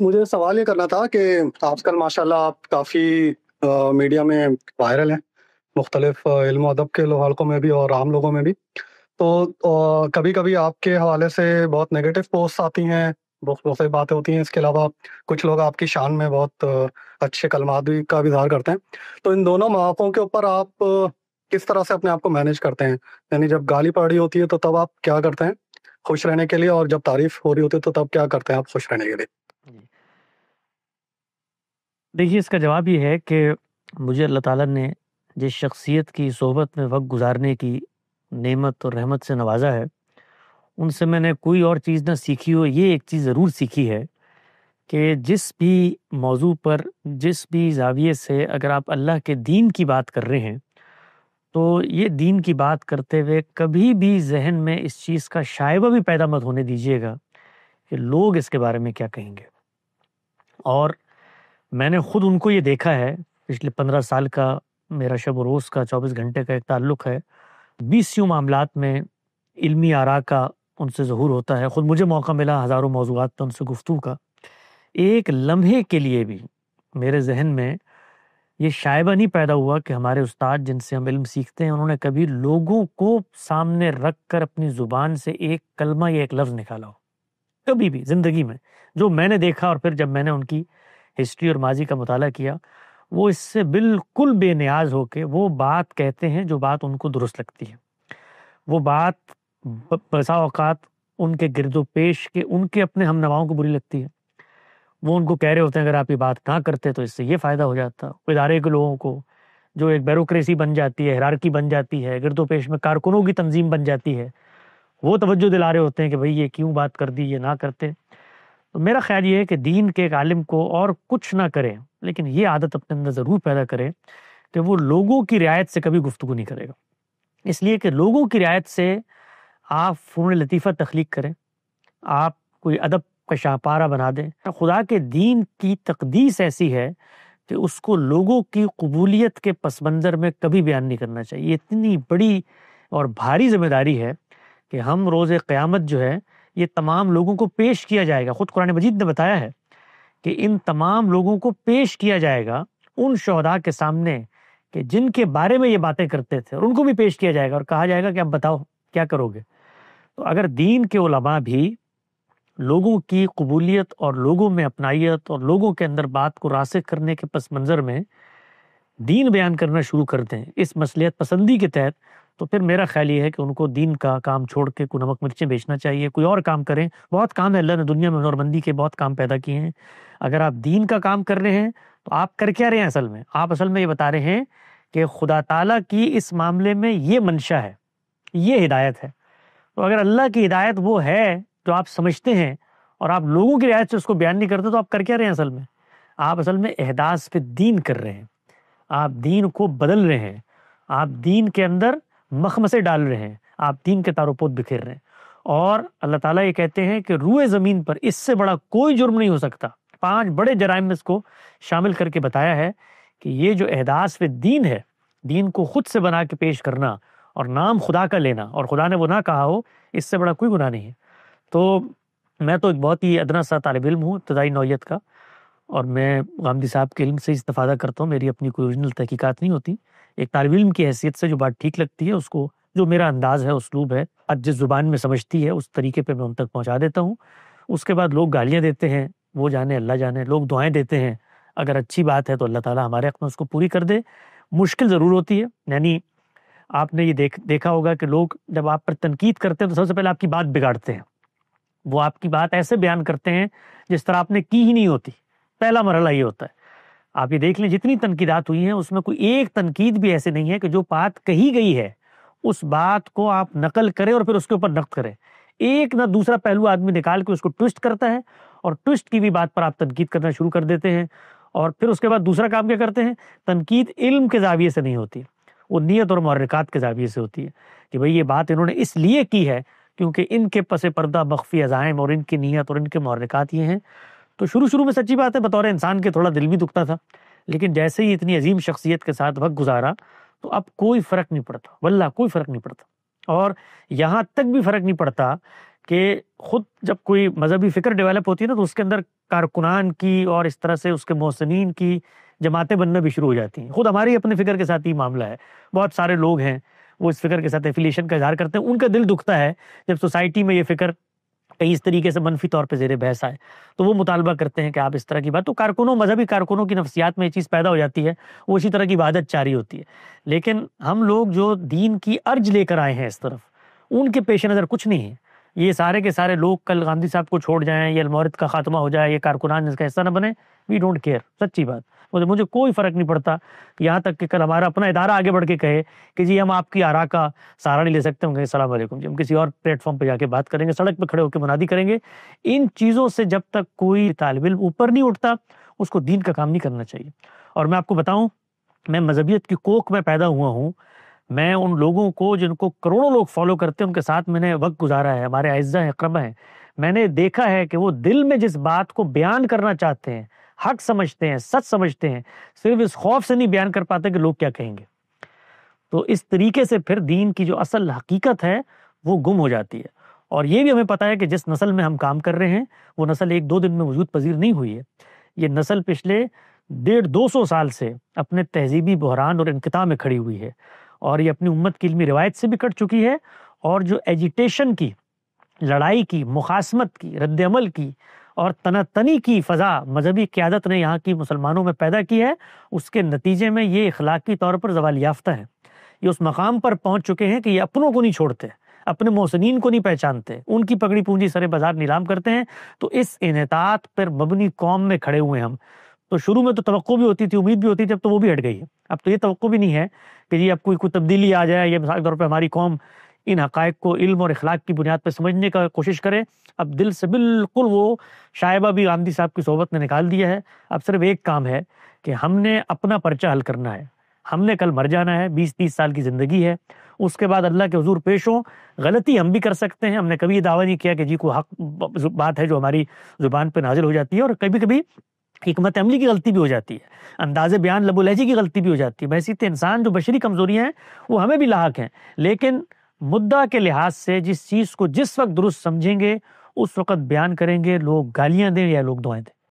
مجھے سوال یہ کرنا تھا کہ آج کل ماشاءاللہ آپ کافی میڈیا میں وائرل ہیں، مختلف علم و ادب کے حلقوں میں بھی اور عام لوگوں میں بھی۔ تو کبھی کبھی آپ کے حوالے سے بہت نگیٹو پوسٹ آتی ہیں، بہت سی باتیں ہوتی ہیں۔ اس کے علاوہ کچھ لوگ آپ کی شان میں بہت اچھے کلمات بھی کا بھی اظہار کرتے ہیں۔ تو ان دونوں مواقعوں کے اوپر آپ کس طرح سے اپنے آپ کو مینیج کرتے ہیں؟ یعنی جب گالی پڑ رہی ہوتی ہے تو تب آپ کیا کرتے ہیں خوش رہنے کے لیے، اور جب تعریف ہو رہی ہوتی ہے تو تب کیا کرتے ہیں آپ خوش رہنے کے لیے؟ جی دیکھیے، اس کا جواب یہ ہے کہ مجھے اللہ تعالیٰ نے جس شخصیت کی صحبت میں وقت گزارنے کی نعمت اور رحمت سے نوازا ہے، ان سے میں نے کوئی اور چیز نہ سیکھی ہو، یہ ایک چیز ضرور سیکھی ہے کہ جس بھی موضوع پر، جس بھی زاویے سے اگر آپ اللہ کے دین کی بات کر رہے ہیں، تو یہ دین کی بات کرتے ہوئے کبھی بھی ذہن میں اس چیز کا شائبہ بھی پیدا مت ہونے دیجیے گا کہ لوگ اس کے بارے میں کیا کہیں گے۔ اور میں نے خود ان کو یہ دیکھا ہے، پچھلے 15 سال کا میرا شب و روز کا 24 گھنٹے کا ایک تعلق ہے، 20 معاملات میں علمی آراء کا ان سے ظہور ہوتا ہے۔ خود مجھے موقع ملا ہزاروں موضوعات پر ان سے گفتگو کا، ایک لمحے کے لیے بھی میرے ذہن میں یہ شائبہ نہیں پیدا ہوا کہ ہمارے استاد جن سے ہم علم سیکھتے ہیں، انہوں نے کبھی لوگوں کو سامنے رکھ کر اپنی زبان سے ایک کلمہ یا ایک لفظ نکالا ہو، کبھی بھی زندگی میں۔ جو میں نے دیکھا، اور پھر جب میں نے ان کی ہسٹری اور ماضی کا مطالعہ کیا، وہ اس سے بالکل بے نیاز ہو کے وہ بات کہتے ہیں جو بات ان کو درست لگتی ہے۔ وہ بات بسا اوقات ان کے گرد و پیش کے ان کے اپنے ہم نواؤں کو بری لگتی ہے، وہ ان کو کہہ رہے ہوتے ہیں اگر آپ یہ بات نہ کرتے تو اس سے یہ فائدہ ہو جاتا۔ ادارے کے لوگوں کو جو ایک بیوروکریسی بن جاتی ہے، ہیرارکی بن جاتی ہے، گرد و پیش میں کارکنوں کی تنظیم بن جاتی ہے، وہ توجہ دلا رہے ہوتے ہیں کہ بھئی یہ کیوں بات کر دی، یہ نہ کرتے۔ تو میرا خیال یہ ہے کہ دین کے ایک عالم کو اور کچھ نہ کرے، لیکن یہ عادت اپنے اندر ضرور پیدا کرے کہ وہ لوگوں کی رعایت سے کبھی گفتگو نہیں کرے گا، اس لیے کہ لوگوں کی رعایت سے آپ فنون لطیفہ تخلیق کریں، آپ کوئی ادب کا شاہپارہ بنا دیں۔ خدا کے دین کی تقدیس ایسی ہے کہ اس کو لوگوں کی قبولیت کے پس منظر میں کبھی بیان نہیں کرنا چاہیے۔ یہ اتنی بڑی اور بھاری ذمہ داری ہے کہ ہم روز قیامت جو ہے یہ تمام لوگوں کو پیش کیا جائے گا۔ خود قرآن مجید نے بتایا ہے کہ ان تمام لوگوں کو پیش کیا جائے گا ان شہداء کے سامنے کہ جن کے بارے میں یہ باتیں کرتے تھے، اور ان کو بھی پیش کیا جائے گا اور کہا جائے گا کہ اب بتاؤ کیا کرو گے۔ تو اگر دین کے علماء بھی لوگوں کی قبولیت اور لوگوں میں اپنائیت اور لوگوں کے اندر بات کو راسخ کرنے کے پس منظر میں دین بیان کرنا شروع کرتے ہیں اس مصلحت پسندی کے تحت، تو پھر میرا خیال یہ ہے کہ ان کو دین کا کام چھوڑ کے کوئی نمک مرچیں بیچنا چاہیے، کوئی اور کام کریں۔ بہت کام ہے، اللہ نے دنیا میں ہنرمندی کے بہت کام پیدا کیے ہیں۔ اگر آپ دین کا کام کر رہے ہیں تو آپ کر کیا رہے ہیں؟ اصل میں آپ یہ بتا رہے ہیں کہ خدا تعالیٰ کی اس معاملے میں یہ منشا ہے، یہ ہدایت ہے۔ تو اگر اللہ کی ہدایت وہ ہے جو آپ سمجھتے ہیں اور آپ لوگوں کی رعایت سے اس کو بیان نہیں کرتے، تو آپ کر کیا رہے ہیں؟ آپ اصل میں احداث پہ دین کر رہے ہیں، آپ دین کو بدل رہے ہیں، آپ دین کے اندر مخمصے ڈال رہے ہیں، آپ دین کے تار و پود بکھیر رہے ہیں۔ اور اللہ تعالیٰ یہ کہتے ہیں کہ روئے زمین پر اس سے بڑا کوئی جرم نہیں ہو سکتا۔ 5 بڑے جرائم میں اس کو شامل کر کے بتایا ہے کہ یہ جو احداث پہ دین ہے، دین کو خود سے بنا کے پیش کرنا اور نام خدا کا لینا، اور خدا نے وہ نہ کہا ہو، اس سے بڑا کوئی گناہ نہیں ہے۔ تو میں تو ایک بہت ہی ادنا سا طالب علم ہوں، ابتدائی نوعیت کا، اور میں غامدی صاحب کے علم سے استفادہ کرتا ہوں، میری اپنی کوئی اوریجنل تحقیقات نہیں ہوتی۔ ایک طالب علم کی حیثیت سے جو بات ٹھیک لگتی ہے، اس کو جو میرا انداز ہے، اسلوب ہے، جس زبان میں سمجھتی ہے، اس طریقے پہ میں ان تک پہنچا دیتا ہوں۔ اس کے بعد لوگ گالیاں دیتے ہیں، وہ جانے اللہ جانے، لوگ دعائیں دیتے ہیں، اگر اچھی بات ہے تو اللہ تعالیٰ ہمارے حق میں اس کو پوری کر دے۔ مشکل ضرور ہوتی ہے، یعنی آپ نے یہ دیکھا ہوگا کہ لوگ جب آپ پر تنقید کرتے ہیں تو سب سے پہلے آپ کی بات بگاڑتے ہیں، وہ آپ کی بات ایسے بیان کرتے ہیں جس طرح آپ نے کی ہی نہیں ہوتی۔ پہلا مرحلہ یہ ہوتا ہے۔ آپ یہ دیکھ لیں جتنی تنقیدات ہوئی ہیں اس میں کوئی ایک تنقید بھی ایسے نہیں ہے کہ جو بات کہی گئی ہے اس بات کو آپ نقل کریں اور پھر اس کے اوپر نقد کریں۔ ایک نہ دوسرا پہلو آدمی نکال کے اس کو ٹوسٹ کرتا ہے، اور ٹوسٹ کی بھی بات پر آپ تنقید کرنا شروع کر دیتے ہیں، اور پھر اس کے بعد دوسرا کام کیا کرتے ہیں؟ تنقید علم کے زاویے سے نہیں ہوتی، وہ نیت اور محرکات کے زاویے سے ہوتی ہے کہ بھئی یہ بات انہوں نے اس لیے کی ہے کیونکہ ان کے پس پردہ مخفی عزائم اور ان کی نیت اور ان کے محرکات یہ ہیں۔ تو شروع میں سچی بات ہے، بطور انسان کے تھوڑا دل بھی دکھتا تھا، لیکن جیسے ہی اتنی عظیم شخصیت کے ساتھ وقت گزارا تو اب کوئی فرق نہیں پڑتا، واللہ کوئی فرق نہیں پڑتا۔ اور یہاں تک بھی فرق نہیں پڑتا کہ خود جب کوئی مذہبی فکر ڈیولپ ہوتی ہے نا تو اس کے اندر کارکنان کی اور اس طرح سے اس کے محسنین کی جماعتیں بننا بھی شروع ہو جاتی ہیں. خود ہماری اپنے فکر کے ساتھ ہی معاملہ ہے. بہت سارے لوگ ہیں وہ اس فکر کے ساتھ ایفیلیشن کا اظہار کرتے ہیں. ان کا دل دکھتا ہے جب سوسائٹی میں یہ فکر کہیں اس طریقے سے منفی طور پہ زیر بحث آئے تو وہ مطالبہ کرتے ہیں کہ آپ اس طرح کی بات. تو کارکنوں مذہبی کارکنوں کی نفسیات میں یہ چیز پیدا ہو جاتی ہے, وہ اسی طرح کی عبادت جاری ہوتی ہے. لیکن ہم لوگ جو دین کی ارج لے کر آئے ہیں اس طرف, ان کے پیش نظر کچھ نہیں ہے. یہ سارے کے سارے لوگ کل گاندھی صاحب کو چھوڑ جائیں, یہ المورد کا خاتمہ ہو جائے, یہ کارکنان اس کا حصہ نہ بنے, وی ڈونٹ کیئر. سچی بات, مجھے کوئی فرق نہیں پڑتا. یہاں تک کہ کل ہمارا اپنا ادارہ آگے بڑھ کے کہے کہ جی ہم آپ کی آراء کا سہارا نہیں لے سکتے, ہوں گے السلام علیکم جی, ہم کسی اور پلیٹ فارم پہ جا کے بات کریں گے, سڑک پہ کھڑے ہو کے منادی کریں گے. ان چیزوں سے جب تک کوئی طالب علم اوپر نہیں اٹھتا اس کو دین کا کام نہیں کرنا چاہیے. اور میں آپ کو بتاؤں, میں مذہبیت کی کوکھ میں پیدا ہوا ہوں. میں ان لوگوں کو جن کو کروڑوں لوگ فالو کرتے ہیں ان کے ساتھ میں نے وقت گزارا ہے, ہمارے اعزہ ہیں, اقربا ہیں. میں نے دیکھا ہے کہ وہ دل میں جس بات کو بیان کرنا چاہتے ہیں, حق سمجھتے ہیں, سچ سمجھتے ہیں, صرف اس خوف سے نہیں بیان کر پاتے کہ لوگ کیا کہیں گے. تو اس طریقے سے پھر دین کی جو اصل حقیقت ہے وہ گم ہو جاتی ہے. اور یہ بھی ہمیں پتہ ہے کہ جس نسل میں ہم کام کر رہے ہیں وہ نسل 1-2 دن میں وجود پذیر نہیں ہوئی ہے. یہ نسل پچھلے 150-200 سال سے اپنے تہذیبی بحران اور انقطاع میں کھڑی ہوئی ہے, اور یہ اپنی امت کی علمی روایت سے بھی کٹ چکی ہے. اور جو ایجیٹیشن کی, لڑائی کی, مخاصمت کی, رد عمل کی اور تنتنی کی فضا مذہبی قیادت نے یہاں کی مسلمانوں میں پیدا کی ہے, اس کے نتیجے میں یہ اخلاقی طور پر زوال یافتہ ہیں. یہ اس مقام پر پہنچ چکے ہیں کہ یہ اپنوں کو نہیں چھوڑتے, اپنے محسنین کو نہیں پہچانتے, ان کی پگڑی پونجی سرے بازار نیلام کرتے ہیں. تو اس انحطاط پر مبنی قوم میں کھڑے ہوئے ہم. تو شروع میں تو توقع بھی ہوتی تھی, امید بھی ہوتی تھی, اب تو وہ بھی ہٹ گئی ہے. اب تو یہ توقع بھی نہیں ہے کہ جی اب کوئی تبدیلی آ جائے, یا مثال کے طور پہ ہماری قوم ان حقائق کو علم اور اخلاق کی بنیاد پہ سمجھنے کا کوشش کرے. اب دل سے بالکل وہ شائبہ بھی گاندھی صاحب کی صحبت نے نکال دیا ہے. اب صرف ایک کام ہے کہ ہم نے اپنا پرچہ حل کرنا ہے. ہم نے کل مر جانا ہے, 20-30 سال کی زندگی ہے, اس کے بعد اللہ کے حضور پیش ہوں. غلطی ہم بھی کر سکتے ہیں, ہم نے کبھی یہ دعویٰ نہیں کیا کہ جی کوئی حق بات ہے جو ہماری زبان پہ نازل ہو جاتی ہے, اور کبھی کبھی حکمت عملی کی غلطی بھی ہو جاتی ہے, انداز بیان لب و لہجے کی غلطی بھی ہو جاتی ہے. بحیثیت انسان جو بشری کمزوریاں ہیں وہ ہمیں بھی لاحق ہیں, لیکن مدعا کے لحاظ سے جس چیز کو جس وقت درست سمجھیں گے اس وقت بیان کریں گے, لوگ گالیاں دیں یا لوگ دعائیں دیں.